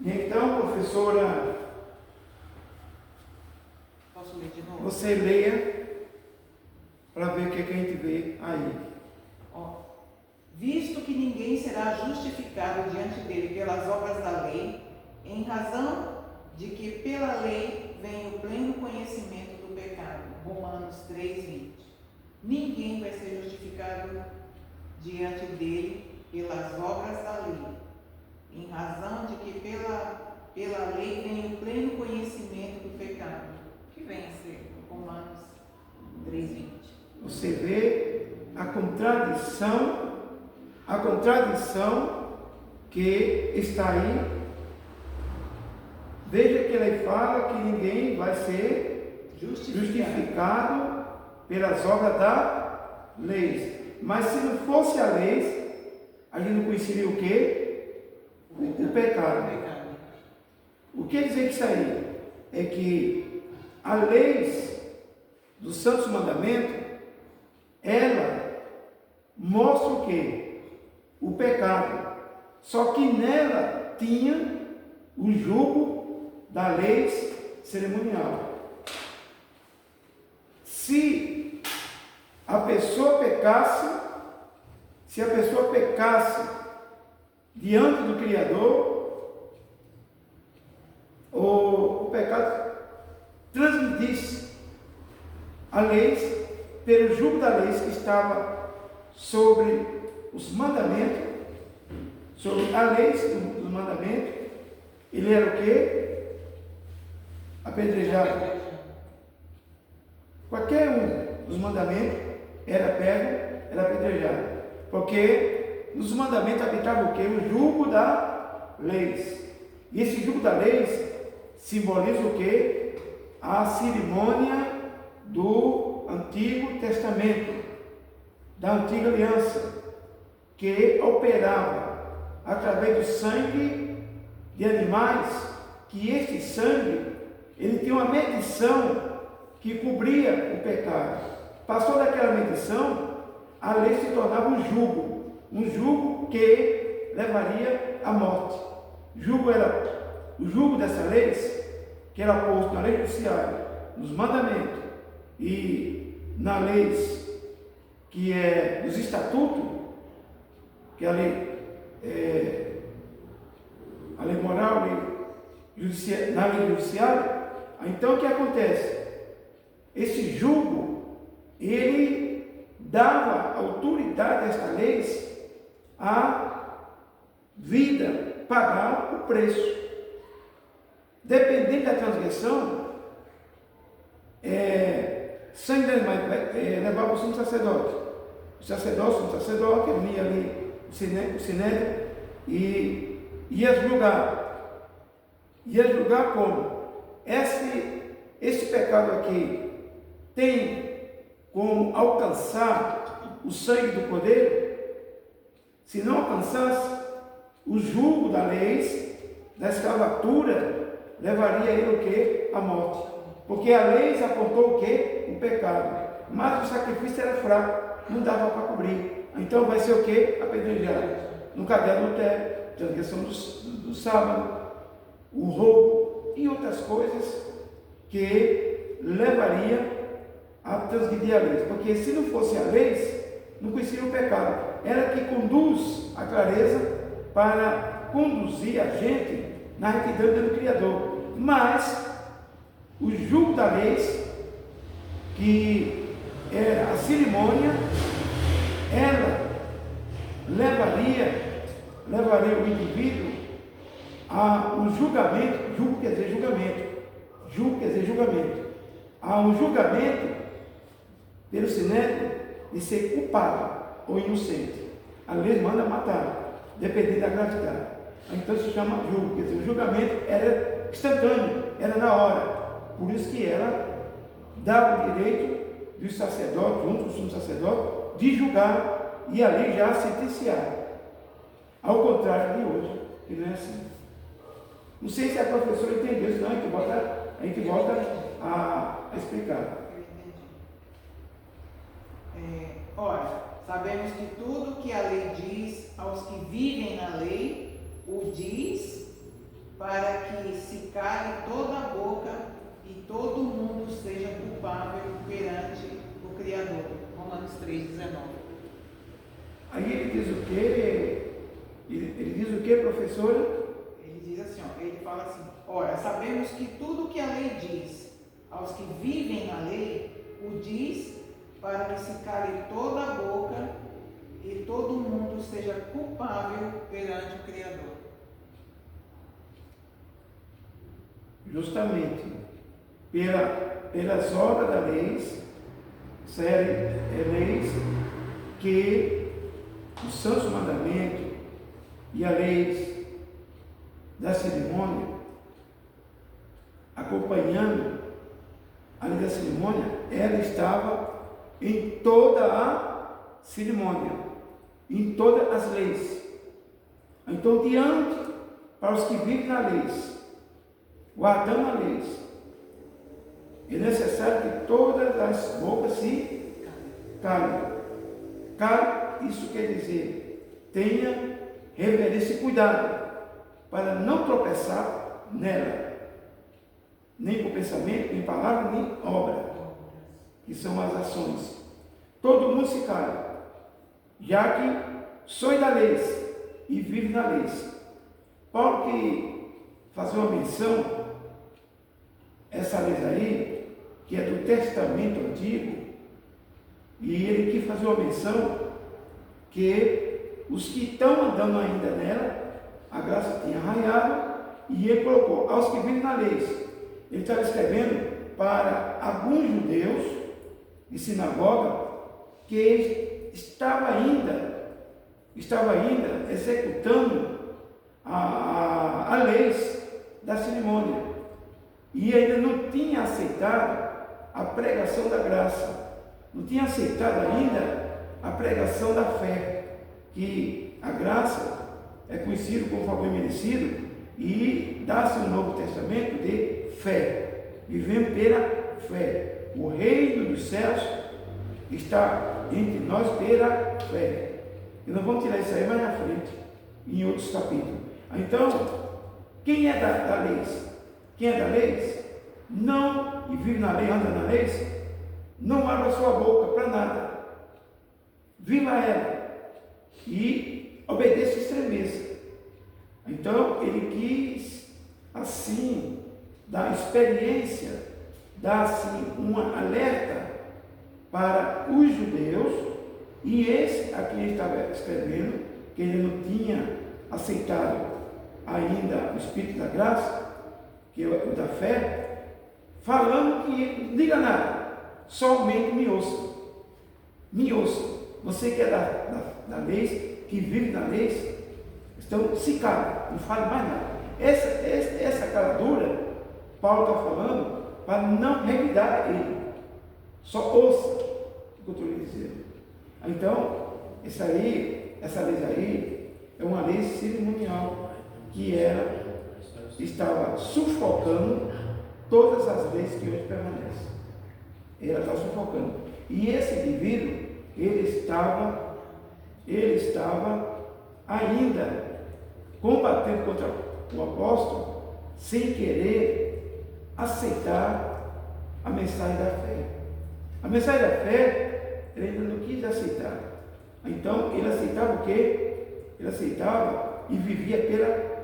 Então, professora, Posso ler de novo? você leia para ver o que, é que a gente vê aí. Ó, visto que ninguém será justificado diante dele pelas obras da lei, em razão de que pela lei vem o pleno conhecimento do pecado. Romanos 3:20. Ninguém vai ser justificado diante dele pelas obras da lei, em razão de que pela lei vem o pleno conhecimento do pecado, que vem a ser Romanos 3:20. Você vê a contradição que está aí. Veja que ele fala que ninguém vai ser justificado pelas obras da lei. Mas se não fosse a lei, a gente não conheceria o quê? O pecado. O que quer dizer isso aí? É que a lei dos santos mandamentos, ela mostra o quê? O pecado. Só que nela tinha o jugo da lei cerimonial. Se a pessoa pecasse diante do Criador, o pecado transmitisse a lei pelo jugo da lei que estava sobre os mandamentos, sobre a lei dos mandamentos, ele era o quê? Apedrejado. Qualquer um dos mandamentos era pego, era apedrejado. Porque nos mandamentos habitava o quê? O jugo da lei. E esse jugo da lei simboliza o quê? A cerimônia do Antigo Testamento, da Antiga Aliança, que operava através do sangue de animais, que este sangue, ele tinha uma medição que cobria o pecado. Passou daquela medição, a lei se tornava um jugo que levaria à morte. O jugo dessa lei, que era posto na lei judiciária, nos mandamentos e na lei que é dos estatutos, que é a lei moral, na lei judiciária. Então o que acontece? Esse jugo, ele dava autoridade a esta lei à vida, pagar o preço. Dependendo da transgressão, sangue de animais levava o sumo sacerdote. O sacerdote, ele ia ali o sinédrio e ia julgar. Ia julgar como? Esse pecado aqui tem como alcançar o sangue do cordeiro? Se não alcançasse, o jugo da lei, da escravatura, levaria ele o quê? A morte. Porque a lei apontou o quê? O pecado. Mas o sacrifício era fraco, não dava para cobrir. Então vai ser o quê? Apedrejado. No caderno do adultério, transgressão do sábado, o roubo e outras coisas que levaria a transgredir a lei. Porque se não fosse a lei, não conhecia o pecado. Ela que conduz a clareza para conduzir a gente na retidão do Criador. Mas o jugo da lei, que é a cerimônia, ela levaria o indivíduo ao julgamento. Jugo quer dizer julgamento. A um julgamento pelo sinédrio de ser culpado ou inocente. A lei manda matar, dependendo da gravidade. Então se chama julgo, quer dizer, o julgamento era instantâneo, era na hora. Por isso que ela dava o direito dos sacerdotes, junto com o sumo sacerdote, de julgar e a lei já sentenciar. Ao contrário de hoje, que não é assim. Não sei se a professora entendeu isso, não, a gente volta a explicar. Ora, sabemos que tudo que a lei diz aos que vivem na lei, o diz para que se cale toda a boca e todo mundo seja culpável perante o Criador. Romanos 3,19. Aí ele diz o quê? Ele diz o quê, professora? Ele diz assim, ó, ele fala assim: ora, sabemos que tudo que a lei diz aos que vivem na lei, o diz para que se cale toda a boca e todo mundo seja culpável perante o Criador. Justamente pelas obras da lei, leis que o Santo Mandamento e a lei da cerimônia, acompanhando a lei da cerimônia, ela estava em toda a cerimônia, em todas as leis. Então, diante, para os que vivem na lei, guardando a lei, é necessário que todas as bocas se calem. Cale, isso quer dizer, tenha reverência e cuidado, para não tropeçar nela, nem com pensamento, nem palavra, nem obra, que são as ações. Todo mundo se cala, já que sois da lei e vive na lei. Paulo que faz uma menção, essa lei aí, que é do Testamento Antigo, e ele quis fazer uma menção que os que estão andando ainda nela, a graça tinha arranhado, e ele colocou aos que vivem na lei. Ele estava escrevendo para alguns judeus de sinagoga que estava ainda executando a lei da cerimônia e ainda não tinha aceitado a pregação da graça, não tinha aceitado ainda a pregação da fé, que a graça é conhecido como favor merecido e dá-se o Novo Testamento de fé, vivendo pela fé. O reino dos céus está entre nós pela fé. E nós vamos tirar isso aí mais na frente, em outros capítulos. Então, quem é da lei? Quem é da lei? Não, e vive na lei, anda na lei, não abra sua boca para nada. Viva ela e obedeça e estremeça. Então, ele quis, assim, dar experiência, dar, assim, um alerta para os judeus, e esse a quem ele estava escrevendo, que ele não tinha aceitado ainda o Espírito da graça, que é o da fé, falando que não diga nada, somente me ouça. Me ouça. Você que é da lei, que vive na lei, então se cala, não fale mais nada. Essa caladura, Paulo está falando para não revidar ele. Só ouça o que eu estou lhe dizendo. Então, essa lei aí é uma lei cerimonial que estava sufocando todas as leis que hoje permanecem. Ela está sufocando. E esse indivíduo, ele estava ainda combatendo contra o apóstolo sem querer aceitar a mensagem da fé. A mensagem da fé, ele ainda não quis aceitar. Então, ele aceitava o quê? Ele aceitava e vivia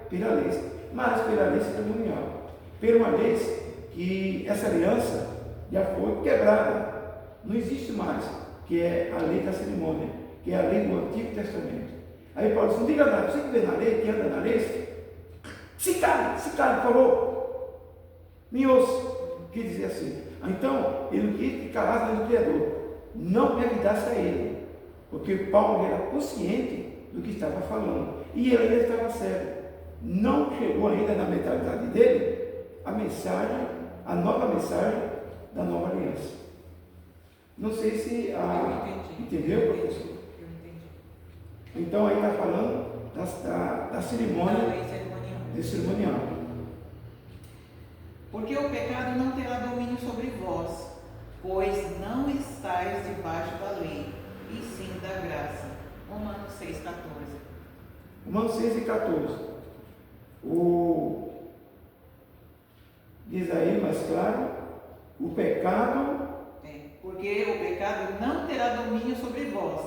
pela lei, mas pela lei cerimonial. Pela uma lei que essa aliança já foi quebrada. Não existe mais, que é a lei da cerimônia, que é a lei do Antigo Testamento. Aí Paulo diz, não diga nada, você que vê na lei, que anda na lei, se cale, por favor, me ouça. Quer dizer assim, então, ele não queria que calasse no Criador, não revidasse a ele, porque Paulo era consciente do que estava falando, e ele ainda estava cego, não chegou ainda na mentalidade dele a nova mensagem da nova aliança. Não sei se entendeu, professor? Eu entendi. Então aí está falando da cerimônia, cerimonial. Porque o pecado não terá domínio sobre vós, pois não estáis debaixo da lei, e sim da graça. Romanos 6,14. Romanos 6 e 14. diz aí mais claro, o pecado. Porque o pecado não terá domínio sobre vós,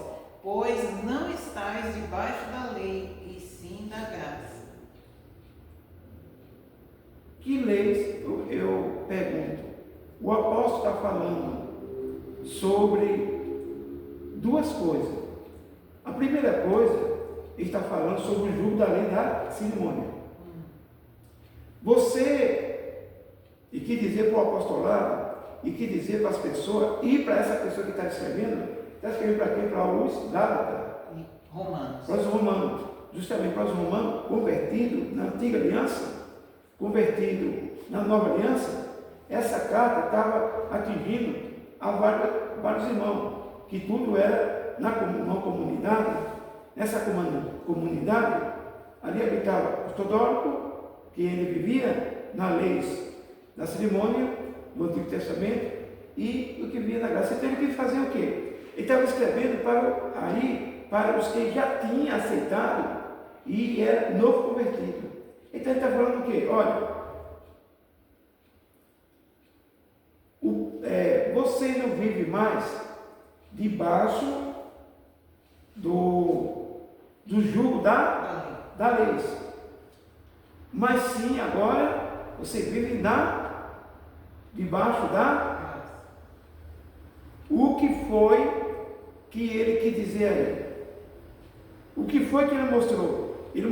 pois não estáis debaixo da lei, e sim da graça. Que leis, eu pergunto, o apóstolo está falando sobre duas coisas. A primeira coisa, ele está falando sobre o jugo da lei da cerimônia. Você, e que dizer para o apostolado, e que dizer para as pessoas, e para essa pessoa que está escrevendo para quem? Para os Gálatas? Romanos. Para os romanos, justamente para os romanos convertidos na antiga aliança, convertido na nova aliança. Essa carta estava atingindo a vários irmãos, que tudo era uma comunidade. Nessa comunidade, ali habitava ortodoxo, que ele vivia na lei da cerimônia do Antigo Testamento, e o que via na graça. Então ele teve que fazer o quê? Ele estava escrevendo para os que já tinham aceitado e era novo convertido. Então ele está falando o quê? Olha, você não vive mais debaixo do jugo da lei, mas sim agora você vive debaixo da. O que foi que ele quis dizer aí? O que foi que ele mostrou? Ele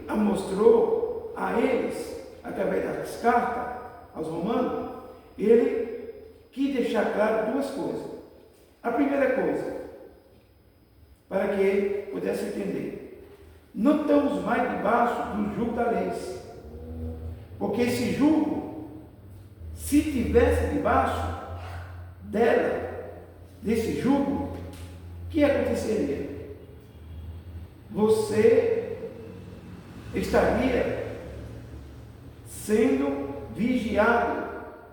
mostrou a eles, através das cartas aos romanos, ele quis deixar claro duas coisas. A primeira coisa, para que ele pudesse entender, não estamos mais debaixo do jugo da lei, porque esse jugo, se tivesse debaixo desse jugo, o que aconteceria? Você estaria sendo vigiado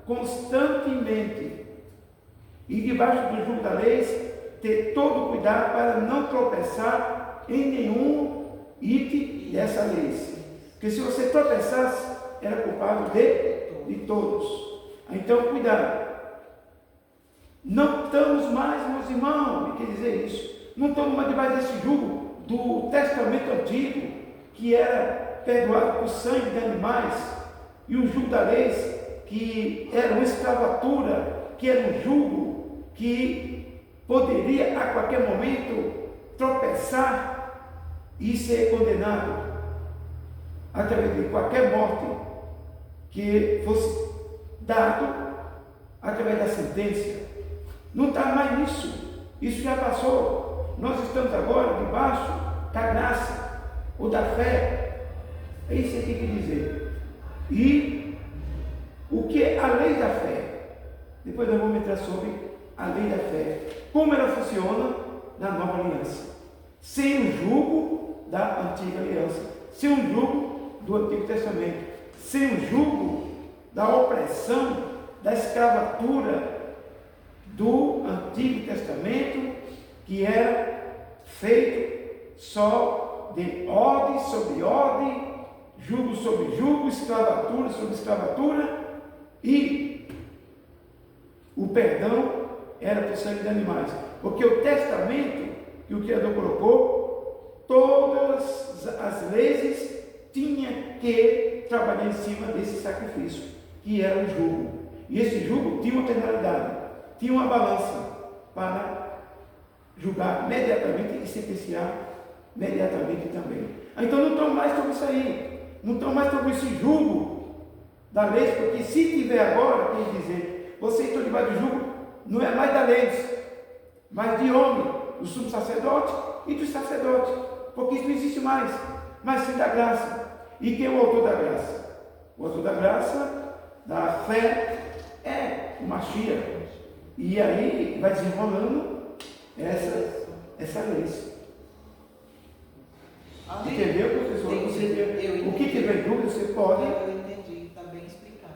constantemente, e debaixo do jugo da lei, ter todo o cuidado para não tropeçar em nenhum item dessa lei, porque se você tropeçasse, era culpado de todos. Então, cuidado. Não estamos mais, meus irmãos, quer dizer isso, não estamos mais debaixo desse jugo do Testamento Antigo, que era perdoado por sangue de animais, e o jugo da lei, que era uma escravatura, que era um jugo que poderia a qualquer momento tropeçar e ser condenado através de qualquer morte que fosse dado através da sentença. Não está mais nisso. Isso já passou. Nós estamos agora debaixo da graça ou da fé. É isso que quer dizer. E o que é a lei da fé? Depois nós vamos entrar sobre a lei da fé. Como ela funciona na nova aliança. Sem o jugo da antiga aliança. Sem o jugo do Antigo Testamento. Sem o jugo da opressão, da escravatura do Antigo Testamento, que era feito só de ordem sobre ordem, jugo sobre jugo, escravatura sobre escravatura, e o perdão era por sangue de animais, porque o testamento que o Criador colocou, todas as leis tinham que trabalhar em cima desse sacrifício, que era o jugo. E esse jugo tinha uma penalidade, tinha uma balança para julgar imediatamente e sentenciar imediatamente também. Então não estão mais sobre isso aí, não estão mais sobre esse jugo da lei, porque se tiver agora, quer dizer, vocês estão debaixo do jugo, não é mais da lei, mas de homem, do sumo sacerdote e do sacerdote, porque isso não existe mais, mas sim da graça. E quem é o autor da graça? O autor da graça, da fé, é o Mashiach. E aí vai desenrolando essa lei. Entendeu, professor? O que tiver dúvida, você pode. Eu entendi, está bem explicado.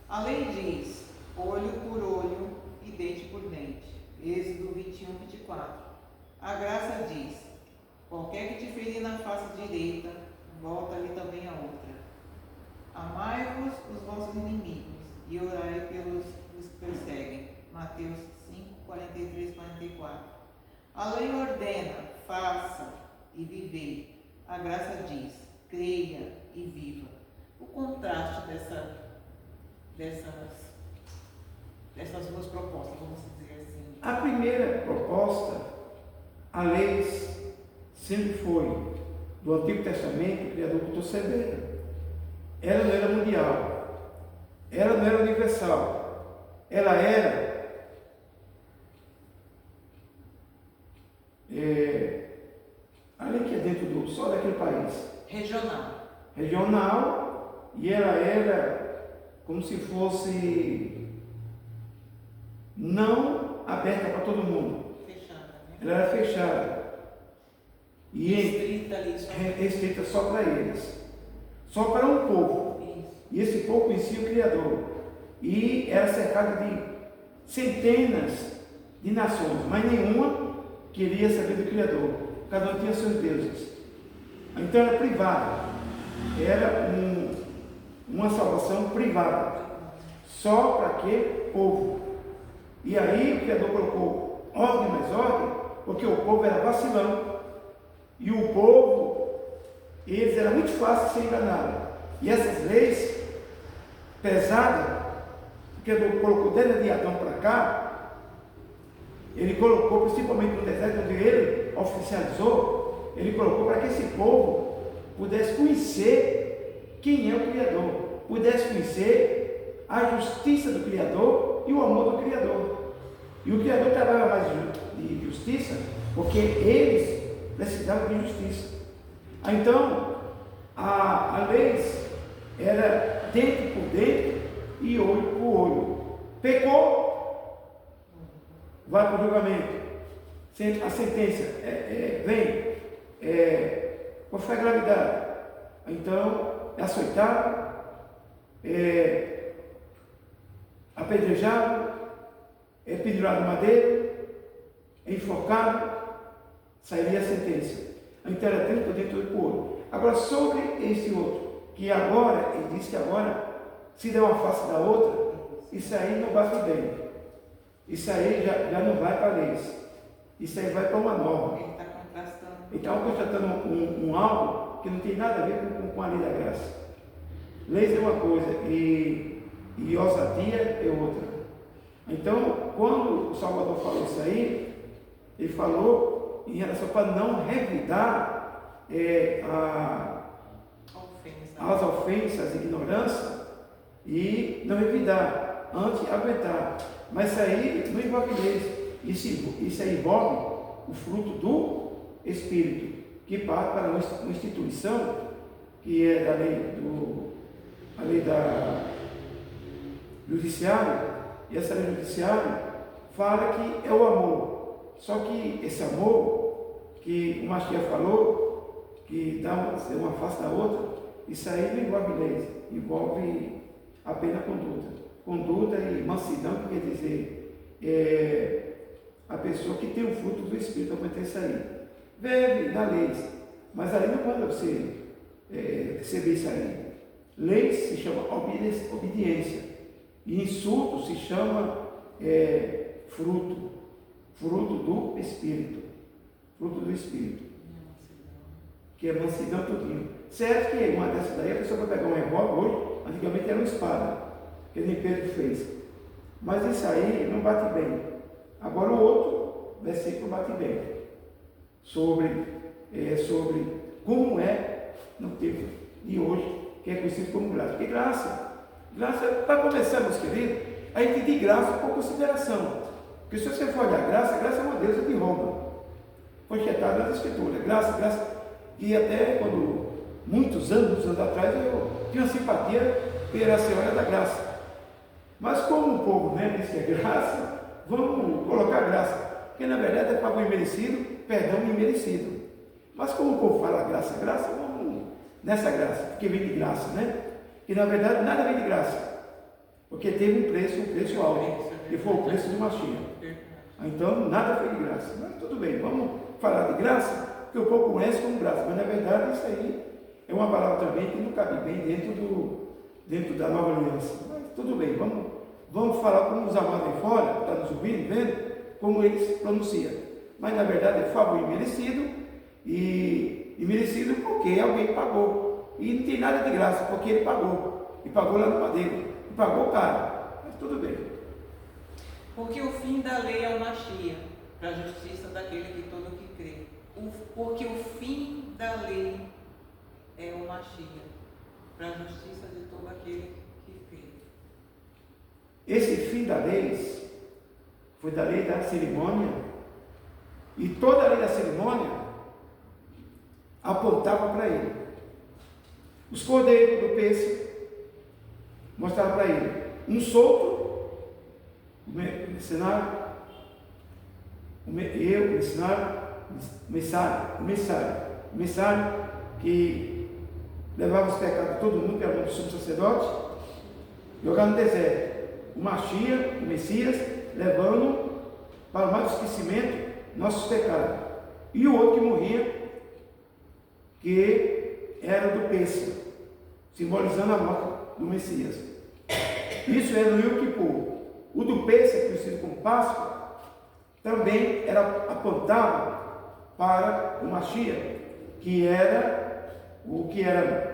A lei diz: olho por olho e dente por dente. Êxodo 21, 24. A graça diz: qualquer que te ferir na face direita, volta-lhe também a outra. Amai-vos os vossos inimigos e orai pelos que perseguem. Mateus 5, 43, 44. A lei ordena, faça e vivei. A graça diz, creia e viva. O contraste dessas duas propostas, vamos dizer assim. A primeira proposta, a lei sempre foi, do Antigo Testamento, o Criador botou severa. Ela não era mundial, ela não era universal, ela era a lei que é dentro só daquele país. Regional, e ela era como se fosse não aberta para todo mundo. Fechada, né? Ela era fechada. E restrita só para eles. Só para um povo. Isso. E esse povo conhecia o Criador. E era cercado de centenas de nações, mas nenhuma queria saber do Criador. Cada um tinha seus deuses. Então era privada. Era uma salvação privada. Só para aquele povo. E aí o Criador colocou ordem mais ordem, porque o povo era vacilão. E o povo, eles era muito fácil de ser enganado. E essas leis pesadas, que ele colocou desde de Adão para cá, ele colocou principalmente no deserto onde ele oficializou, ele colocou para que esse povo pudesse conhecer quem é o Criador, pudesse conhecer a justiça do Criador e o amor do Criador. E o Criador trabalha mais de justiça, porque eles precisavam de justiça. Então, a lei era dentro por dentro e olho por olho. Pecou, vai para o julgamento. A sentença vem, qual foi a gravidade? Então, é açoitado, apedrejado, pendurado no madeiro, enforcado, sairia a sentença. Então era dentro por dentro, olho por olho. Agora, sobre esse outro, que agora, ele diz que agora, se der uma face da outra, isso aí não bate bem. Isso aí já não vai para leis. Isso aí vai para uma norma. Ele está contrastando. Então, constatando um algo que não tem nada a ver com a lei da graça. Leis é uma coisa e ousadia é outra. Então, quando o Salvador falou isso aí, ele falou em relação para não revidar as ofensas, a ignorância, e não revidar, antes aguentar. Mas isso aí não envolve leis, isso aí envolve o fruto do Espírito, que parte para uma instituição que é da lei do judiciário, e essa lei judiciária fala que é o amor. Só que esse amor que o Mashiach falou, que dá uma face da outra, isso aí não envolve leis, envolve apenas conduta. Conduta e mansidão, que quer dizer a pessoa que tem o fruto do Espírito, aguentar isso aí. Vive na lei, mas ali não manda você receber isso aí. Lei se chama obediência, e insulto se chama fruto do Espírito, que é mansidão tudinho. Certo que uma dessas daí, a pessoa vai pegar um revólver hoje, antigamente era uma espada, que nem Pedro fez, mas isso aí não bate bem. Agora o outro versículo bate bem, sobre como é no tempo de hoje, que é conhecido como graça. Porque graça, para começar, meus queridos, a gente tem graça por consideração. Porque se você for olhar graça é uma deusa de Roma. Foi quietado nas escrituras. Graça. E até quando, muitos anos atrás, eu tinha uma simpatia pela Senhora da Graça. Mas como o povo diz que é graça, vamos colocar graça. Porque na verdade é favor imerecido, perdão imerecido. Mas como o povo fala graça, vamos nessa graça, porque vem de graça, né? E na verdade nada vem de graça. Porque teve um preço alto, que foi o preço do Mashiach. Então nada foi de graça. Mas tudo bem, vamos falar de graça, porque o povo conhece como graça. Mas na verdade isso aí é uma palavra também que não cabe bem dentro dentro da nova aliança. Mas tudo bem, vamos falar como os amados aí fora, está nos ouvindo, vendo, como eles pronunciam. Mas na verdade é favor imerecido, e merecido porque alguém pagou. E não tem nada de graça, porque ele pagou. E pagou lá no madeiro. E pagou caro. Mas tudo bem. Porque o fim da lei é o Mashiach, para a justiça daquele que todo que crê. Porque o fim da lei é o Mashiach, para a justiça de todo aquele que crê. Esse fim da lei foi da lei da cerimônia, e toda a lei da cerimônia apontava para ele. Os cordeiros do pêssego mostravam para ele um solto, o missário que levava os pecados de todo mundo, que era o sumo sacerdote, jogar no deserto. O Mashiach, o Messias, levando para o mais esquecimento nossos pecados. E o outro que morria, que era do pêssego, simbolizando a morte do Messias. Isso era no Yom Kippur. O do pêssego, conhecido como Páscoa, também apontava para o Mashiach, que era o que era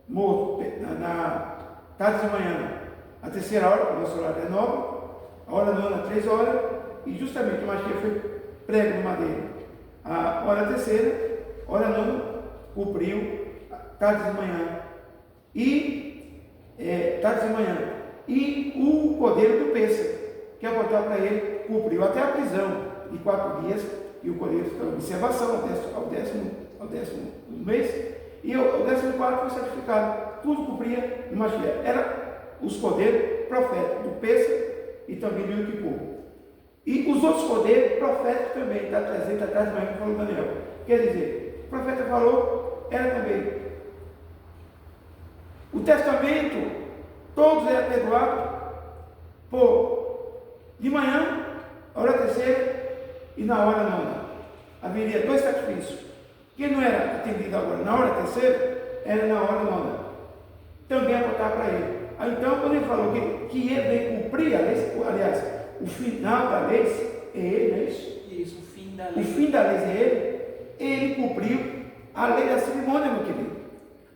morto na tarde de manhã, a terceira hora, porque o nosso horário é 9, a hora nona, 3 horas, e justamente o Mashiach foi prego no madeiro. A hora terceira, hora nona, cumpriu tarde de manhã, tarde de manhã, e o cordeiro do pêssego, que apontava para ele, cumpriu até a prisão de 4 dias, e o cordeiro ficou em observação ao décimo do mês, e ao 14º foi sacrificado. Tudo cumpria no Mashiach. Era os cordeiros proféticos do pêssego e também do Yom Kippur. E os outros cordeiros proféticos também, está presente atrás de manhã, que falou Daniel. Quer dizer, o profeta falou, era também. O testamento, todos eram perdoados de manhã, a hora terceira e na hora nona. Haveria 2 sacrifícios. Que não era atendido agora na hora terceira, era na hora nona. Também apontava para ele. Então, quando ele falou que ele veio cumprir a lei, aliás, o final da lei é ele, não é isso? Isso, o fim da lei. O fim da lei é ele cumpriu a lei da cerimônia, meu querido.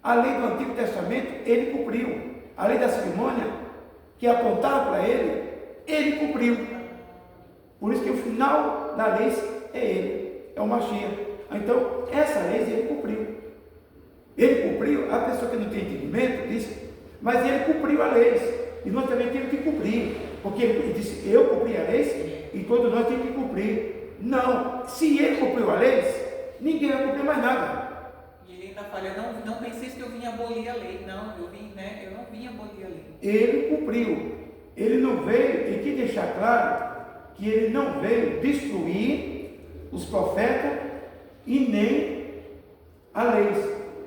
A lei do Antigo Testamento, ele cumpriu. A lei da cerimônia, que apontava para ele cumpriu. Por isso que o final da lei é ele, é o Mashiach. Então, essa lei ele cumpriu. Ele cumpriu, a pessoa que não tem entendimento diz, mas ele cumpriu a lei. E nós também temos que cumprir. Porque ele disse, eu cumpri a lei e todos nós temos que cumprir. Não, se ele cumpriu a lei, ninguém vai cumprir mais nada. E ele ainda fala, não penseis que eu vim abolir a lei. Não, eu não vim abolir a lei. Ele cumpriu. Ele não veio, tem que deixar claro que ele não veio destruir os profetas e nem a lei,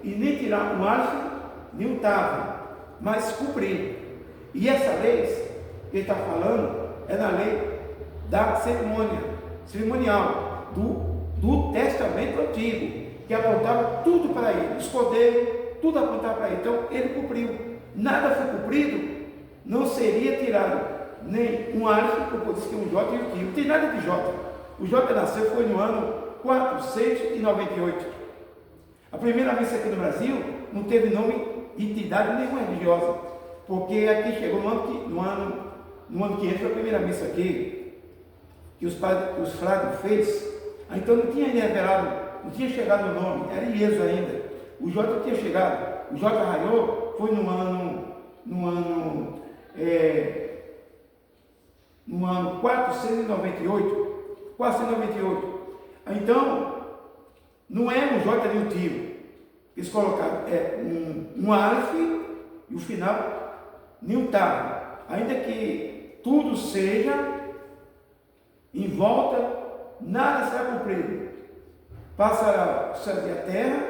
e nem tirar um alvo, nem um tavo, mas cumprir. E essa lei que ele está falando é na lei da cerimonial, do Testamento Antigo, que apontava tudo para ele, os cordeiros, tudo apontava para ele. Então ele cumpriu. Nada foi cumprido, não seria tirado nem um alvo, como disse que um J e um Tio. Não tem nada de J. O J nasceu foi no ano 498. A primeira missa aqui no Brasil não teve nome de entidade nenhuma religiosa, porque aqui chegou no ano 500 foi a primeira missa aqui, que os frades fez. Então não tinha ainda revelado, não tinha chegado o nome, era Ieso ainda. O J tinha chegado, o J raiou foi no ano 498. Então, não é um J nem um tio. Eles colocaram um alef e o final nem um tavo. Ainda que tudo seja em volta, nada será cumprido. Passará o céu e a terra,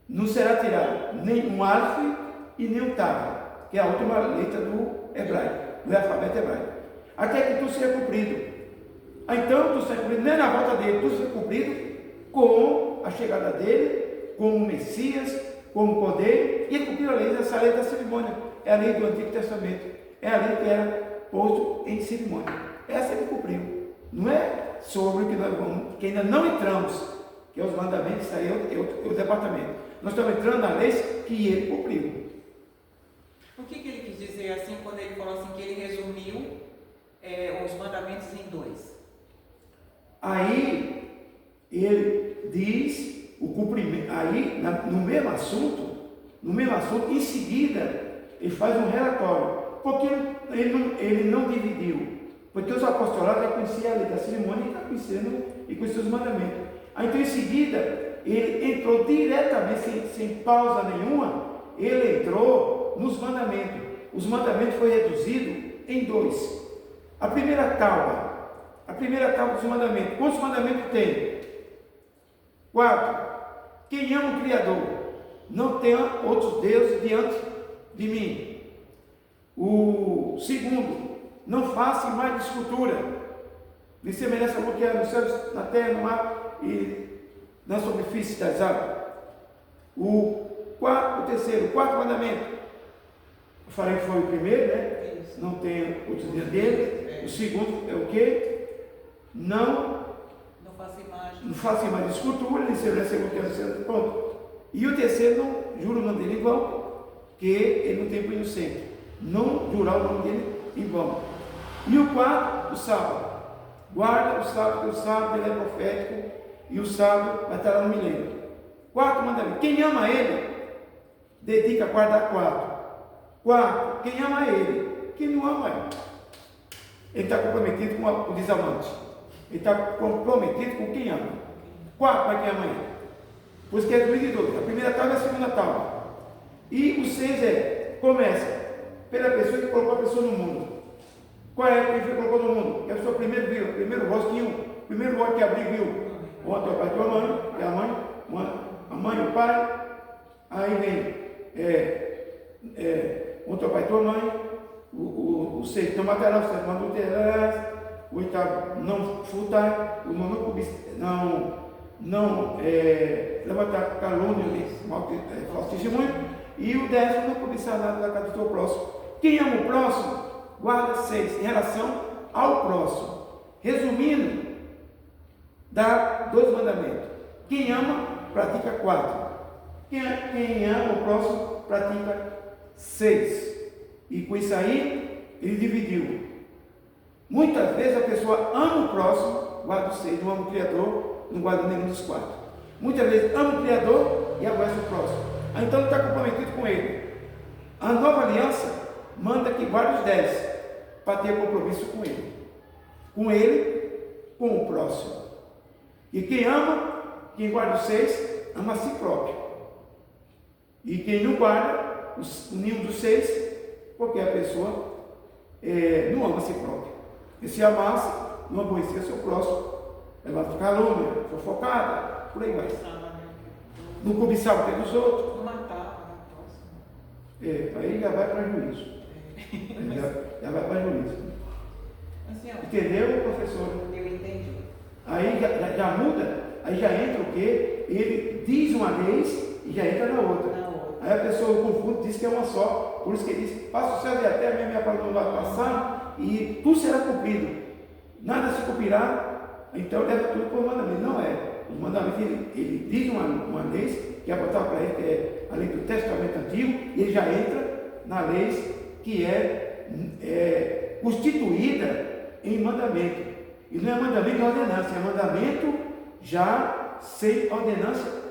não será tirado nem um alef e nem um tavo, que é a última letra do hebraico, do alfabeto hebraico. Até que tudo seja cumprido. Então, tudo seja cumprido, nem na volta dele, tudo seja cumprido com a chegada dele, com o Messias, como cordeiro, e cumpriu a lei. Essa lei da cerimônia é a lei do Antigo Testamento, é a lei que era posto em cerimônia. Essa ele cumpriu. Não é sobre o que nós vamos, que ainda não entramos, que é os mandamentos, isso aí é o departamento. Nós estamos entrando na lei que ele cumpriu. O que ele quis dizer assim, quando ele falou assim, que ele resumiu os mandamentos em 2? Aí, ele diz o cumprimento, aí, no mesmo assunto, em seguida, ele faz um relatório, porque ele não dividiu, porque os apostolados já conheciam a lei da cerimônia e está conhecendo e conheciam os mandamentos. Aí, então, em seguida, ele entrou diretamente, sem pausa nenhuma, ele entrou nos mandamentos. Os mandamentos foi reduzido em 2. A primeira tábua dos mandamentos. Quantos mandamentos tem? 4. Quem ama o Criador, não tenha outros deuses diante de mim. O segundo, não faça imagem de escultura, de semelhança ao que é nos céus, na terra, no mar e na superfície das águas. O terceiro, o quarto mandamento, eu falei que foi o primeiro, né? Não tem outros dias dele. O segundo é o quê? Não faça imagem de escultura, nem semelhança ao que é nos céus. Pronto. E o terceiro, não jura o nome dele em vão, que ele não tem punho sempre. Não jurar o nome dele em vão. E o quarto, o sábado. Guarda o sábado, porque o sábado ele é profético e o sábado vai estar lá no milênio. Quarto mandamento. Quem ama ele, dedica a guardar 4. Quarto, quem ama ele. Quem não ama ele está comprometido com o desamante. Ele está comprometido com quem ama. 4 para quem ama ele. Por isso que é dividido. A primeira tábua e a segunda tábua. E o 6 começa pela pessoa que colocou a pessoa no mundo. Qual é quem foi colocou no mundo? Que a pessoa primeiro viu, primeiro rostinho, primeiro olho que abriu, viu. Ontem o pai e a mãe, que é a mãe e o pai. Aí vem ontem o pai e a mãe. O 6 não matará, o 7 não adulterarás. O 8 não furtar, o 9 não levantar calúnia, falso testemunho, e o 10 não cobiçar nada da casa do seu próximo. Quem ama o próximo, guarda 6 em relação ao próximo. Resumindo, dá 2 mandamentos. Quem ama, pratica 4. Quem ama o próximo, pratica 6. E com isso aí, ele dividiu. Muitas vezes a pessoa ama o próximo, guarda o 6, não ama o Criador, não guarda nenhum dos 4. Muitas vezes ama o Criador e abraça o próximo. Então ele está comprometido com ele. A nova aliança manda que guarde os 10 para ter compromisso com ele. Com o próximo. E quem ama, quem guarda os 6, ama a si próprio. E quem não guarda nenhum dos 6, porque a pessoa não ama a si próprio. E se amasse, não aborrecia seu próximo. Levava calúnia, fofocada, por aí vai. Não cobiçava o que é dos outros. Não matava o próximo. Aí já vai para juízo. Já vai para juízo. Assim, entendeu, professor? Eu entendi. Aí já muda, aí já entra o quê? Ele diz uma vez e já entra na outra. Aí a pessoa confunde, diz que é uma só. Por isso que ele diz: passa o céu e a terra, minha palavra não vai passar, e tudo será cumprido. Nada se cumprirá, então leva tudo por mandamento. Não é. Os mandamentos, ele diz uma lei, que é botar para ele, que é a lei do Testamento Antigo, e ele já entra na lei que é constituída em mandamento. E não é mandamento, é ordenança. É mandamento já sem ordenança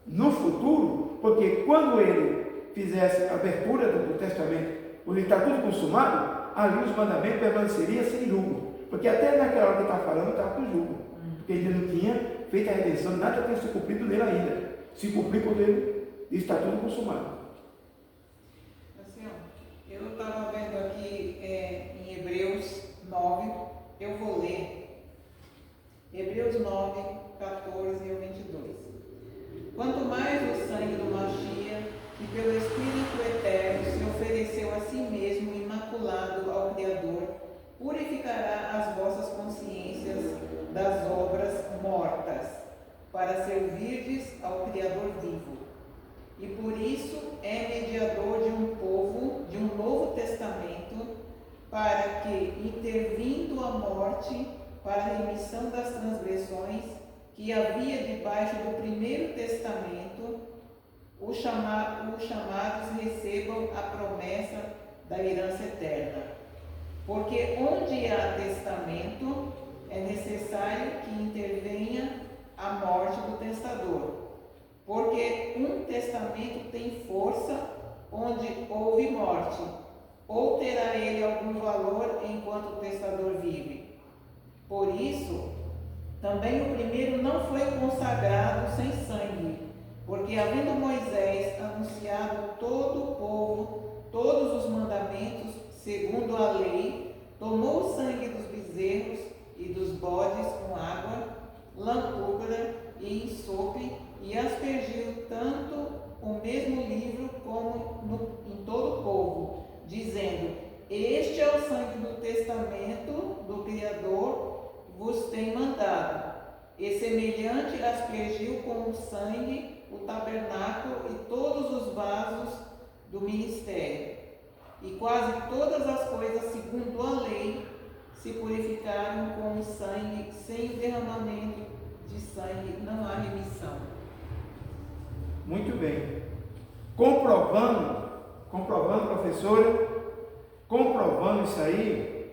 no futuro, porque quando ele fizesse a abertura do Testamento, quando está tudo consumado, ali os mandamentos permaneceriam sem julgo. Porque até naquela hora que ele está falando, estava com julgo. Porque ele não tinha feito a redenção, nada tinha se cumprido nele ainda. Se cumprir quando ele está tudo consumado. Assim, eu estava vendo aqui em Hebreus 9, eu vou ler. Hebreus 9, 14 e 22. Quanto mais o sangue do Machia, que pelo Espírito Eterno se ofereceu a si mesmo imaculado ao Criador, purificará as vossas consciências das obras mortas, para servirdes ao Criador vivo. e por isso é mediador de um povo, de um novo testamento, para que, intervindo a morte para a remissão das transgressões que havia debaixo do primeiro testamento, os chamados recebam a promessa da herança eterna. Porque onde há testamento, é necessário que intervenha a morte do testador. Porque um testamento tem força onde houve morte, ou terá ele algum valor enquanto o testador vive. Por isso, também o primeiro não foi consagrado sem sangue, porque havendo Moisés anunciado todo o povo todos os mandamentos segundo a lei, tomou o sangue dos bezerros e dos bodes com água, lâmpada e ensope, e aspergiu tanto o mesmo livro como em todo o povo, dizendo: este é o sangue do testamento do Criador vos tem mandado. E semelhante aspergiu com o sangue o tabernáculo e todos os vasos do ministério. E quase todas as coisas segundo a lei se purificaram com o sangue. Sem o derramamento de sangue não há remissão. Muito bem. Comprovando, professora, comprovando isso aí,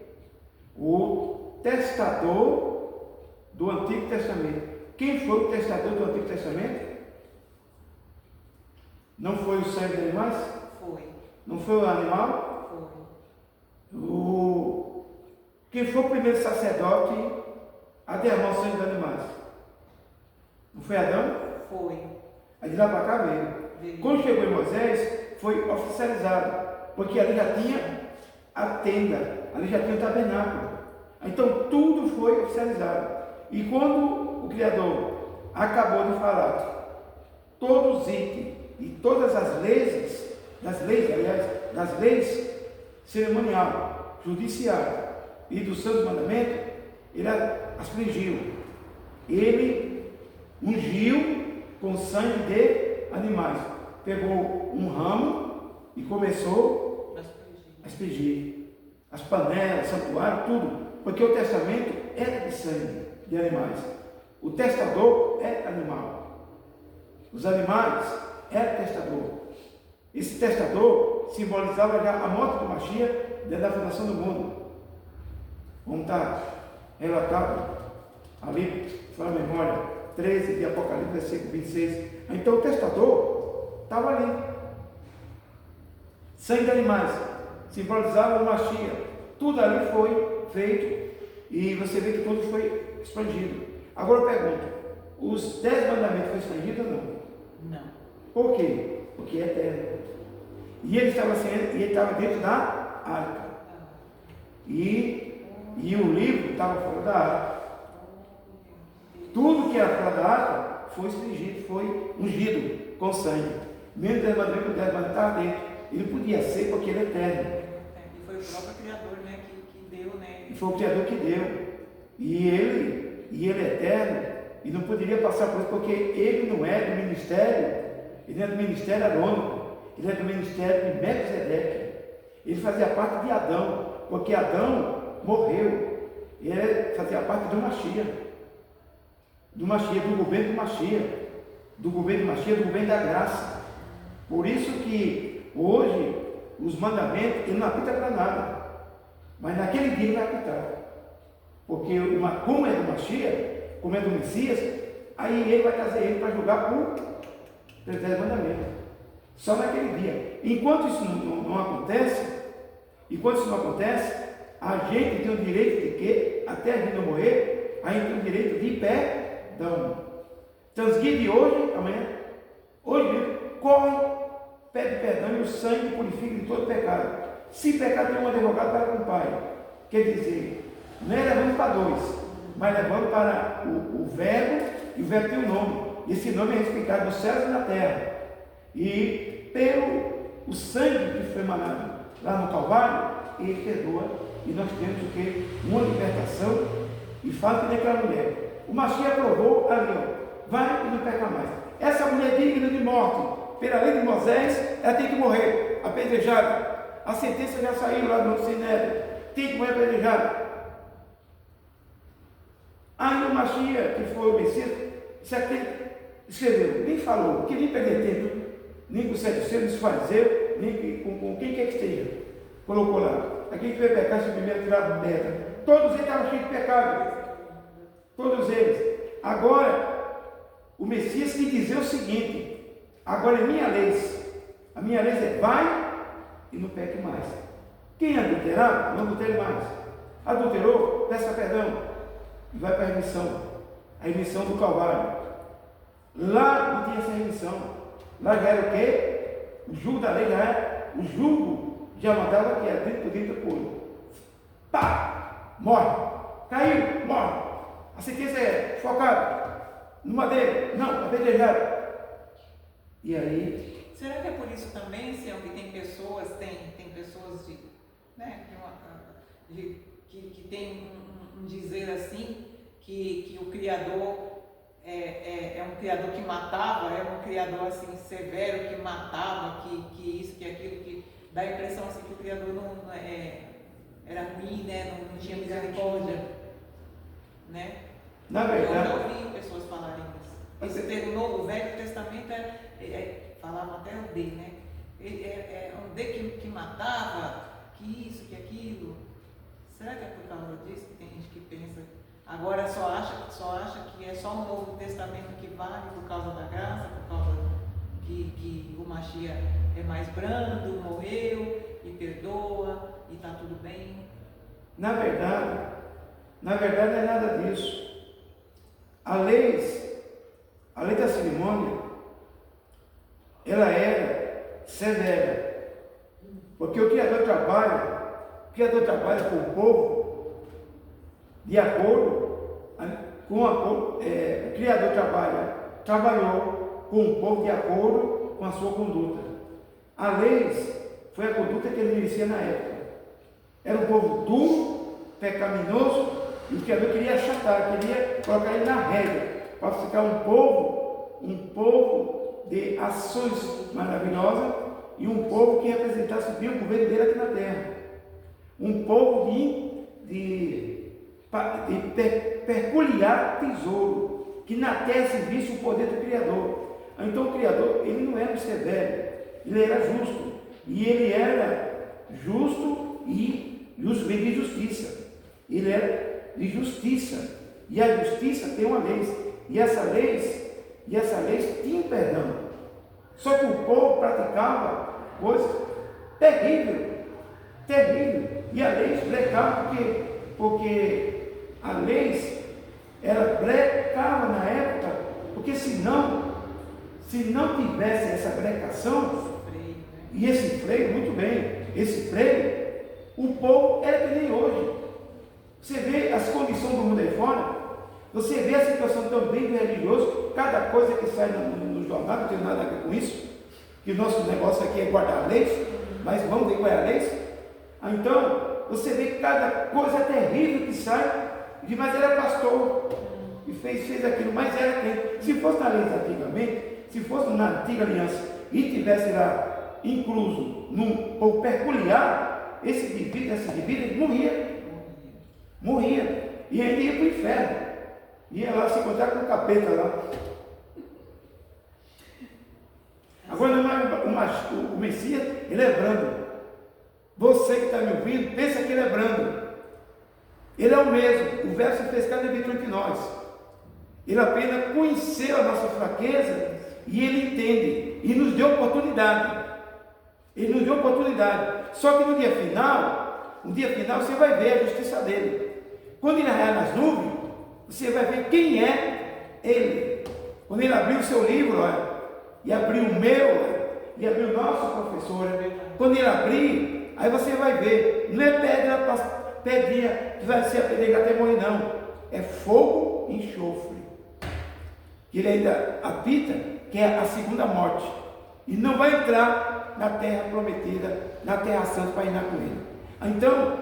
o testador do Antigo Testamento. Quem foi o testador do Antigo Testamento? Não foi o sangue de animais? Foi. Não foi o animal? Foi. Quem foi o primeiro sacerdote a derramar o sangue dos animais? Não foi Adão? Foi. Aí de lá para cá veio. Quando chegou em Moisés, foi oficializado, porque ali já tinha a tenda, ali já tinha o tabernáculo. Então tudo foi oficializado. E quando o Criador acabou de falar todos os itens e todas as leis, das leis cerimonial, judiciário e dos seus mandamentos, ele as fingiu. Ele ungiu com sangue de animais. Pegou um ramo e começou a aspergir. As panelas, santuário, tudo. Porque o testamento era de sangue de animais. O testador é animal. Os animais eram testador. Esse testador simbolizava já a morte do Mashiach desde a fundação do mundo. Como está relatado ali, sua memória, 13 de Apocalipse, versículo 26. Então o testador estava ali. Sangue de animais simbolizava o Mashiach. Tudo ali foi feito e você vê que tudo foi expandido. Agora eu pergunto, os 10 mandamentos foram expandidos ou não? Não. Por quê? Porque é eterno. E ele estava dentro da arca. E o livro estava fora da arca. Tudo que era fora da arca foi extinguido, foi ungido com sangue. Mesmo 10 mandamentos, o 10 mandamentos estava dentro. Ele podia ser porque ele é eterno. E foi o próprio Criador, né, que deu, né? E foi o Criador que deu. E ele é eterno. E não poderia passar por isso, porque ele não é do ministério, ele é do ministério arônico, ele é do ministério de Melquisedeque. Ele fazia parte de Adão, porque Adão morreu. Ele fazia parte do Mashiach, do governo do Mashiach, do governo da graça. Por isso que hoje os mandamentos, ele não apita para nada, mas naquele dia ele vai apitar. Porque como é do Mashiach, como é do Messias, aí ele vai trazer ele para julgar por 10 mandamentos. Só naquele dia. Enquanto isso não acontece, a gente tem o direito de que, até a gente não morrer, a gente tem o direito de perdão. Transgride hoje, amanhã, hoje mesmo, corre, pede perdão e o sangue purifica de todo pecado. Se pecado, tem um advogado para com o Pai. Quer dizer, não é levando para 2, mas levando para o Verbo, e o Verbo tem um nome. Esse nome é respeitado nos céus e na terra. E pelo sangue que foi emanado lá no Calvário, ele perdoa. E nós temos o que? Uma libertação. E fala que nem aquela mulher. O Mashiach provou ali, ó, vai e não peca mais. Essa mulher digna de morte pela lei de Moisés, ela tem que morrer, apedrejada. A sentença já saiu lá no Sinédrio, tem que morrer apedrejada. Aí o Mashiach, que foi o Messias, escreveu, nem falou, que nem perder tempo, nem com os saduceus, os fariseus, nem com quem quer que esteja. Colocou lá, aquele que vai pecar, se primeiro tirar a pedra. Todos eles estavam cheios de pecado. Todos eles. Agora, o Messias quis dizer o seguinte: agora é minha lei. A minha lei é vai e não peque mais. Quem adulterar, não adultere mais. Adulterou, peça perdão e vai para a remissão do Calvário. Lá não tinha essa remissão. Lá já era o quê? O jugo da lei já era. O jugo já mandava que era 30 por 30 por 1. Pá! Morre! Caiu! Morre! A sentença é focada no madeiro. Não, apedrejado. E aí? Será que é por isso também, Senhor, que tem pessoas de, né, que tem um dizer assim, que o Criador é um Criador que matava, é um Criador assim severo, que matava, que isso, que aquilo, que dá a impressão assim que o Criador não era ruim, né, não tinha misericórdia, né? Na verdade, eu já ouvi pessoas falarem isso. Esse termo novo, o Velho Testamento falava até o D, né? É um D que matava, que isso, que aquilo. Será que é por causa disso que tem gente que pensa? Agora só acha que é só o Novo Testamento que vale por causa da graça, por causa que o Mashiach é mais brando, morreu e perdoa e está tudo bem. Na verdade não é nada disso. A lei da cerimônia, ela era severa, porque o Criador trabalha com o povo de acordo com o Criador trabalhou com o povo de acordo com a sua conduta. A lei foi a conduta que ele merecia na época. Era um povo duro, pecaminoso, e o Criador queria achatar, queria colocar ele na régua, para ficar um povo de ações maravilhosas e um povo que representasse bem o governo dele aqui na terra. Um povo de peculiar tesouro, que na terra se visse o poder do Criador. Então o Criador, ele não era severo, ele era justo, e ele era justo e veio de justiça. Ele era de justiça, e a justiça tem uma lei, e essa lei tinha perdão. Só que o povo praticava coisas terríveis, e a lei brecava, porque a lei ela brecava na época, porque se não tivesse essa brecação e esse freio, muito bem, esse freio, o povo era que nem hoje. Você vê as condições do mundo aí fora, você vê a situação também do religioso, cada coisa que sai no jornal, não tem nada a ver com isso, que o nosso negócio aqui é guardar leis, mas vamos ver qual é a lei. Então, você vê cada coisa terrível que sai, mas era pastor, e fez aquilo, mas era quem? Se fosse na lei antigamente, se fosse na antiga aliança, e tivesse lá incluso num povo peculiar, esse indivíduo morria, e ainda ia para o inferno, ia lá se encontrar com o capeta lá. Agora o Messias, ele é brando. Você que está me ouvindo, pensa que ele é brando. Ele é o mesmo, o verso fez cada vez entre nós. Ele apenas conheceu a nossa fraqueza e ele entende, e nos deu oportunidade. Ele nos deu oportunidade. Só que no dia final você vai ver a justiça dele. Quando ele arraiar nas nuvens, você vai ver quem é ele. Quando ele abrir o seu livro, e abrir o meu, e abrir o nosso professor, quando ele abrir, aí você vai ver, não é pedrinha que vai ser apedrejada até morrer, não. É fogo e enxofre. Ele ainda apita, que é a segunda morte. E não vai entrar na terra prometida, na terra santa, para ir com ele. Então,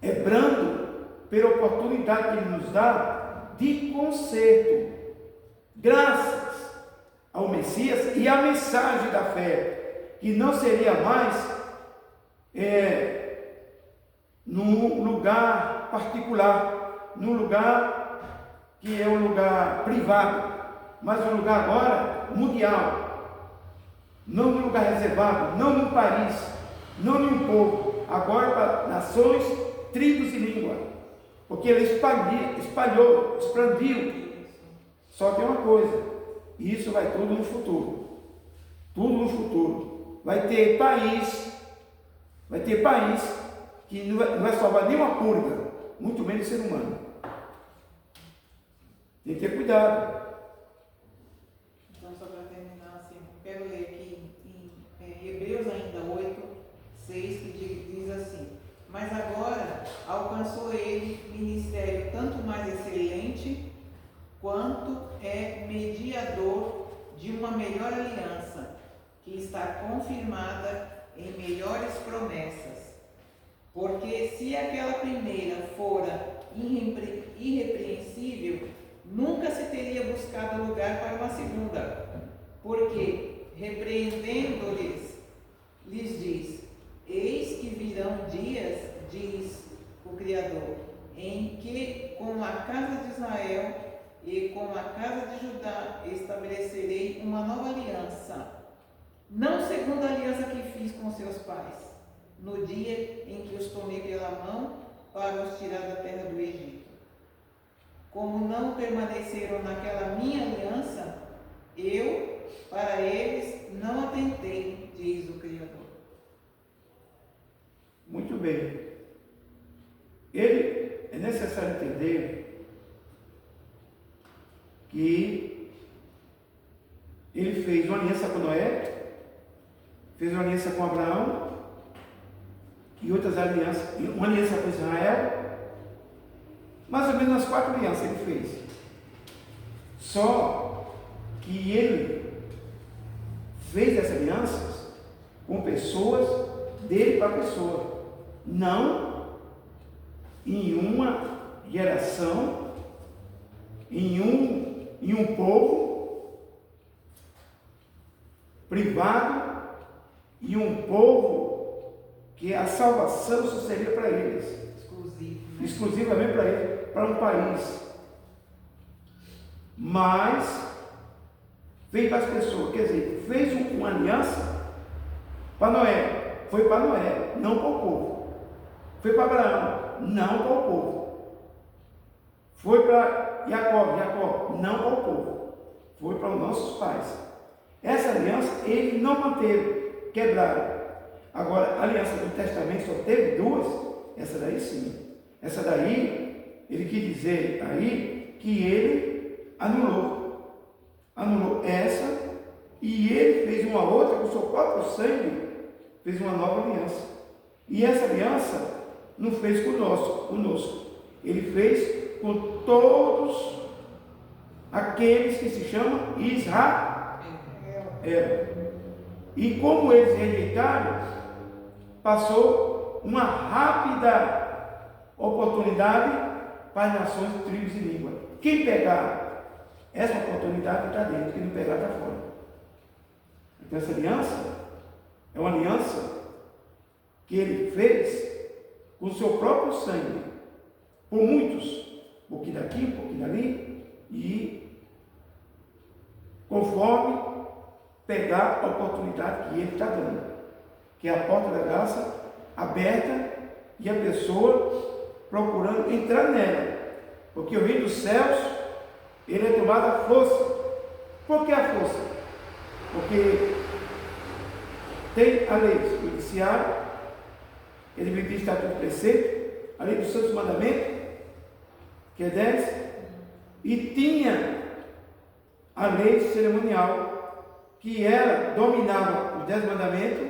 é brando pela oportunidade que ele nos dá de conserto, graças ao Messias e a mensagem da fé, que não seria mais num lugar particular, num lugar que é um lugar privado, mas um lugar agora mundial, não num lugar reservado, não num país, não num povo, agora para nações, tribos e língua, porque ele expandiu. Só tem uma coisa, e isso vai tudo no futuro, vai ter país que não vai salvar nenhuma purga, muito menos ser humano. Tem que ter cuidado. Então, só para terminar, assim, quero ler aqui em Hebreus ainda 8, 6, que diz assim: mas agora alcançou ele ministério tanto mais excelente, quanto é mediador de uma melhor aliança, que está confirmada em melhores promessas. Porque se aquela primeira fora irrepreensível, nunca se teria buscado lugar para uma segunda. Porque, repreendendo-lhes, lhes diz: eis que virão dias, diz o Criador, em que com a casa de Israel e com a casa de Judá estabelecerei uma nova aliança, não segundo a aliança que fiz com seus pais, no dia em que os tomei pela mão para os tirar da terra do Egito. Como não permaneceram naquela minha aliança, eu, para eles, não atentei, diz o Criador. Muito bem. É necessário entender que ele fez uma aliança com Noé, fez uma aliança com Abraão e outras alianças, uma aliança com Israel, mais ou menos as 4 alianças ele fez. Só que ele fez essas alianças com pessoas dele para pessoa, não em uma geração, em um povo privado, e um povo que a salvação só seria para eles, exclusivamente para eles, para um país. Mas fez para as pessoas, quer dizer, fez uma aliança para Noé, foi para Noé, não para o povo. Foi para Abraão, não para o povo. Foi para Jacó, não para o povo. Foi para os nossos pais. Essa aliança ele não manteve, quebraram. Agora, a aliança do testamento só teve 2, essa daí sim. Essa daí, ele quis dizer aí que ele anulou essa, e ele fez uma outra com o seu próprio sangue, fez uma nova aliança. E essa aliança não fez conosco. Ele fez com todos aqueles que se chamam Israel. E como eles rejeitaram, passou uma rápida oportunidade para as nações, tribos e línguas. Quem pegar essa oportunidade está dentro, quem não pegar está fora. Então essa aliança é uma aliança que ele fez com o seu próprio sangue, por muitos, um pouquinho daqui, um pouquinho dali, e conforme pegar a oportunidade que ele está dando, que é a porta da graça aberta e a pessoa procurando entrar nela, porque o reino dos céus ele é tomado à força. Por que a força? Porque tem a lei judiciária, ele me diz estatuto, preceito, a lei dos santos mandamentos, que é 10, e tinha a lei cerimonial, que ela dominava os 10 mandamentos,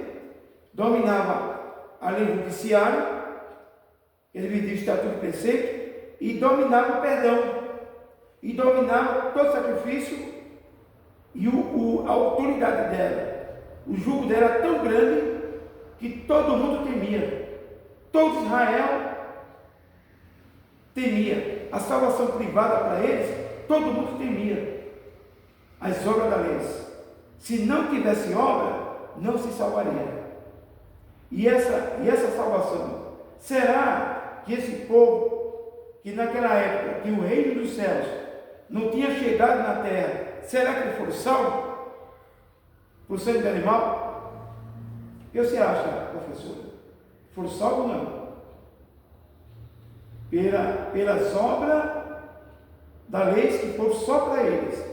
dominava a lei judiciária, ele me diz estatuto, preceito, e dominava o perdão, e dominava todo o sacrifício, e a autoridade dela, o jugo dela era tão grande que todo mundo temia. Todo Israel temia. A salvação privada para eles, todo mundo temia. As obras da lei. Se não tivesse obra, não se salvaria. E essa salvação, será que esse povo, que naquela época, que o reino dos céus não tinha chegado na terra, será que foram salvos por sangue de animal? O que você acha, professor? Foram salvos ou não? Pelas obras da lei que foram só para eles,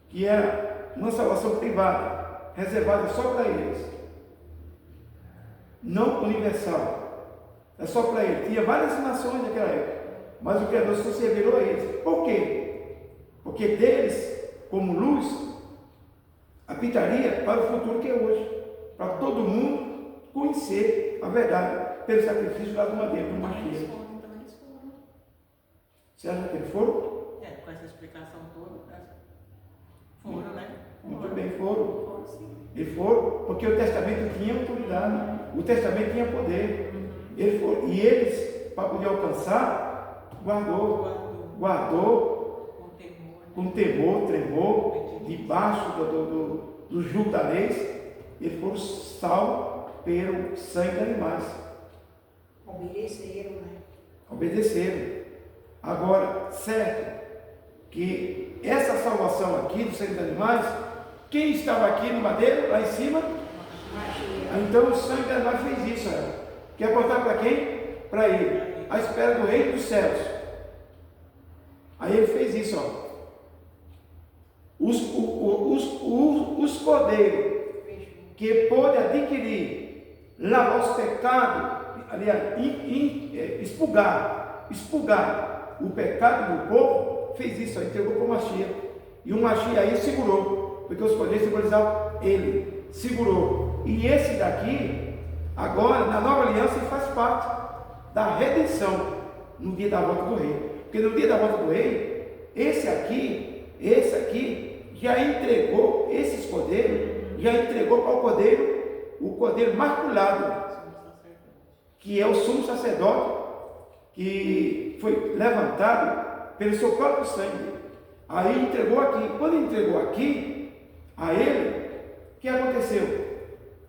que era uma salvação privada, reservada só para eles, não universal, é só para eles. Tinha várias nações naquela época, mas o Criador só se revelou a eles. Por quê? Porque deles, como luz, apitaria para o futuro que é hoje, para todo mundo conhecer a verdade pelo sacrifício lá do madeiro, do Mashiach. Você acha que eles foram? Com essa explicação toda, foram, né? Muito bem, foram. Foram, sim. Eles foram, porque o testamento tinha autoridade, o testamento tinha poder. Eles foram, e eles, para poder alcançar, guardou com temor, tremor, debaixo do jugo da lei. Eles foram salvos pelo sangue de animais. Obedeceram, né? Obedeceram. Agora, certo que essa salvação aqui do sangue de animais, quem estava aqui no madeiro, lá em cima? Então o sangue de animais fez isso. Quer apontar para quem? Para ele, à espera do reino dos céus. Aí ele fez isso, ó. Os cordeiros que pôde adquirir, lavar os pecados, aliás, expurgar o pecado do povo, fez isso, entregou para o Mashiach. E o Mashiach aí segurou, porque os cordeiros simbolizavam ele, segurou. E esse daqui, agora, na nova aliança, ele faz parte da redenção no dia da volta do rei. Porque no dia da volta do rei, esse aqui já entregou, esses cordeiros, já entregou para o cordeiro maculado, que é o sumo sacerdote, que foi levantado pelo seu próprio sangue. Aí entregou aqui. Quando entregou aqui a ele, o que aconteceu?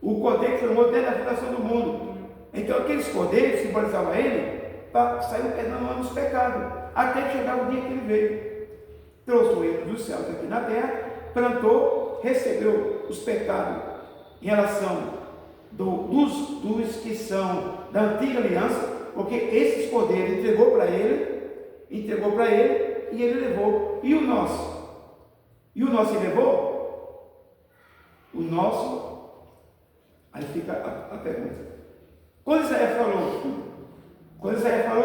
O cordeiro foi morto desde a fundação do mundo. Então aqueles cordeiros simbolizavam ele para sair perdão dos pecados, até que chegava o dia que ele veio. Trouxe o reino dos céus aqui na terra, plantou, recebeu os pecados em relação dos que são da antiga aliança, porque esses cordeiros entregou para ele e ele levou. E o nosso? E o nosso ele levou? O nosso, aí fica a pergunta. Quando Isaías falou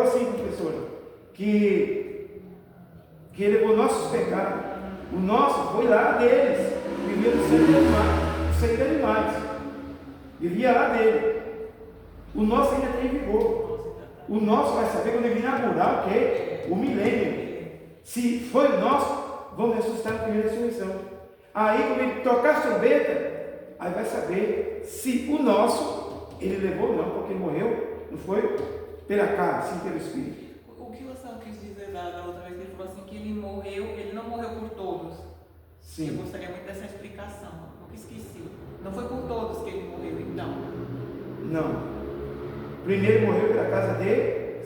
assim, professora, que ele levou nossos pecados, o nosso foi lá deles, vivia no sangue de animais, vivia lá dele. O nosso ainda tem vigor. O nosso vai saber quando ele inaugurar o quê? O milênio. Se foi o nosso, vamos ressuscitar na primeira ressurreição. Aí, quando ele tocar a trombeta, aí vai saber se o nosso ele levou ou não, porque ele morreu, não foi pela carne, sim pelo Espírito. O que o São quis dizer da outra vez, ele falou assim que ele não morreu por todos. Sim. Eu gostaria muito dessa explicação, nunca esqueci. Não foi por todos que ele morreu, então? Não. Primeiro morreu pela casa dele,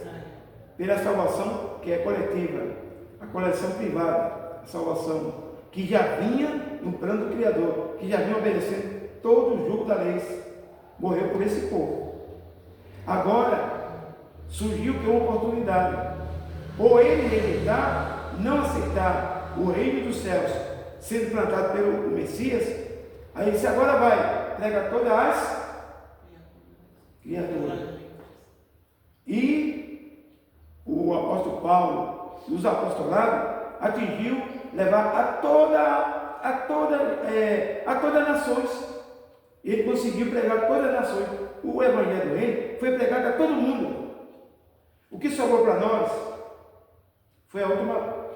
pela salvação que é coletiva, a coleção privada, a salvação que já vinha no plano do Criador, que já vinha obedecendo todo o jugo da lei, morreu por esse povo. Agora surgiu que uma oportunidade, ou ele rejeitar, não aceitar o reino dos céus sendo plantado pelo Messias, aí ele disse: agora vai, prega todas as criaturas. E o apóstolo Paulo, os apostolados, atingiu levar a todas as nações. Ele conseguiu pregar a todas as nações. O evangelho dele foi pregado a todo mundo. O que sobrou para nós foi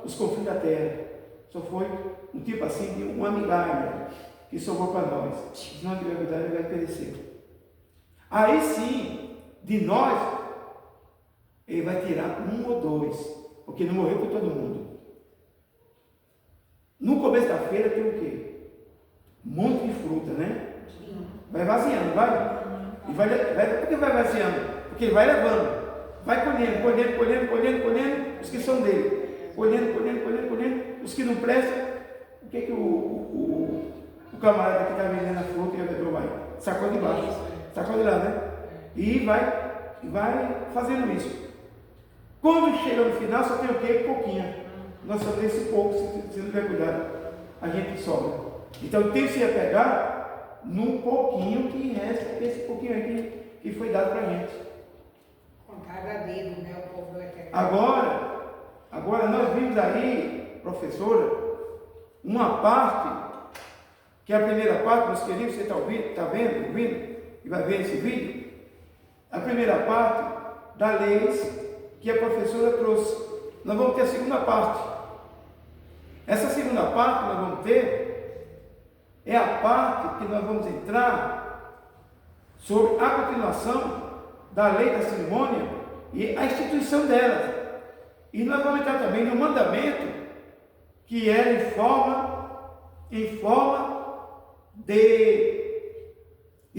os confins da terra. Só foi um tipo assim de uma migalha que sobrou para nós. Se não tiver cuidado, ele vai perecer. Aí sim, de nós, ele vai tirar um ou dois, porque não morreu por todo mundo. No começo da feira tem o quê? Um monte de fruta, né? Vai vaziando, vai? E por que vai vaziando? Porque ele vai levando. Vai colhendo os que são dele. Colhendo. Os que não prestam, o que que o camarada que está vendendo a fruta e o vendedor vai? Sacode de baixo. Sacode de lá, né? E vai fazendo isso. Quando chega no final, só tem o quê? Pouquinho. Nós só temos esse pouco, se não tiver cuidado, a gente sobra. Então tem que se apegar num pouquinho que resta, esse pouquinho aí que foi dado para a gente. Cada dedo, né? O povo é Agora nós vimos aí, professora, uma parte, que é a primeira parte, meus queridos, você está ouvindo, e vai ver esse vídeo, a primeira parte da leis que a professora trouxe. Nós vamos ter a segunda parte. Essa segunda parte que nós vamos ter é a parte que nós vamos entrar sobre a continuação da lei da cerimônia e a instituição dela. E nós vamos entrar também no mandamento que é em forma de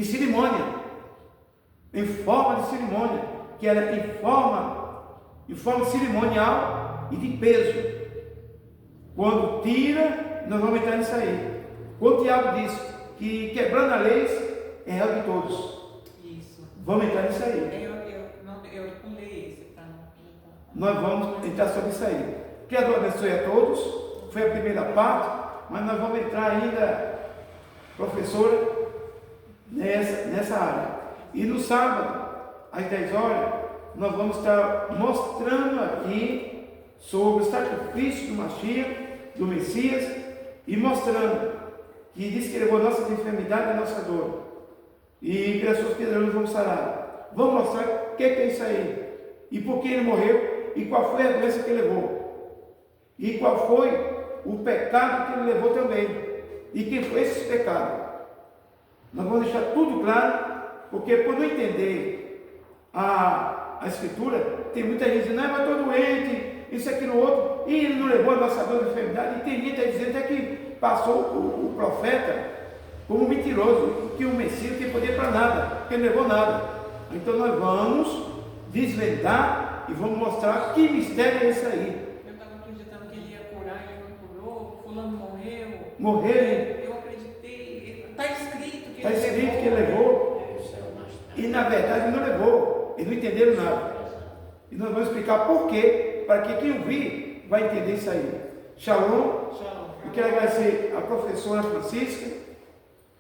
cerimônia. Em forma de cerimônia, que era em forma cerimonial e de peso. Quando tira, nós vamos entrar nisso aí. Quando o diabo diz que quebrando a lei é réu de todos. Isso. Vamos entrar nisso aí. Eu pulei esse, tá? Nós vamos entrar sobre isso aí. Que Deus abençoe a todos. Foi a primeira parte, mas nós vamos entrar ainda, professora, nessa área. E no sábado, às 10 horas, nós vamos estar mostrando aqui sobre o sacrifício do Mashiach, do Messias, e mostrando que diz que levou nossas enfermidades e nossa dor. E pelas suas piedras vamos sarar. Vamos mostrar o que é isso aí. E por que ele morreu, e qual foi a doença que ele levou. E qual foi o pecado que ele levou também. E quem foi esse pecado. Nós vamos deixar tudo claro, porque por não entender a Escritura, tem muita gente dizendo, mas estou doente, isso, aquilo, outro, e ele não levou a nossa dor de enfermidade, e tem gente que está dizendo até que passou o profeta como mentiroso, que o Messias não tem poder para nada, que ele não levou nada. Então nós vamos desvendar e vamos mostrar que mistério é esse aí. Eu estava acreditando que ele ia curar, ele não curou, fulano morreu. Morreu. Eu acreditei, está escrito que ele levou. E na verdade não levou, eles não entenderam nada. E nós vamos explicar por quê, para que quem ouvir vai entender isso aí. Shalom. Eu quero agradecer a professora Francisca,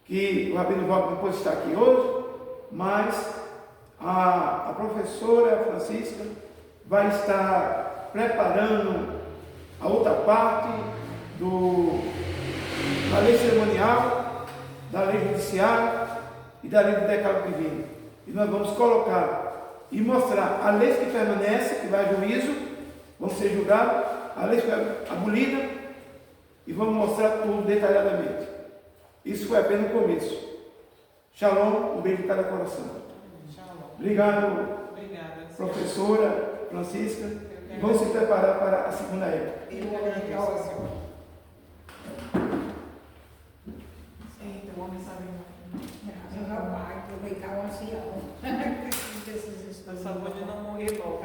que o Rabino Walter não pôde estar aqui hoje, mas a professora Francisca vai estar preparando a outra parte da lei cerimonial, da lei judiciária e da lei do decálogo divino. E nós vamos colocar e mostrar a lei que permanece, que vai a juízo, vão ser julgados, a lei que foi abolida, e vamos mostrar tudo detalhadamente. Isso foi apenas o começo. Shalom, um beijo em cada coração. Shalom. Obrigada, professora Francisca. Vamos se preparar para a segunda época. Eu agradeço. Eita, o homem sabe muito. Eu já vai aproveitar o ancião. Por favor de não morrer logo.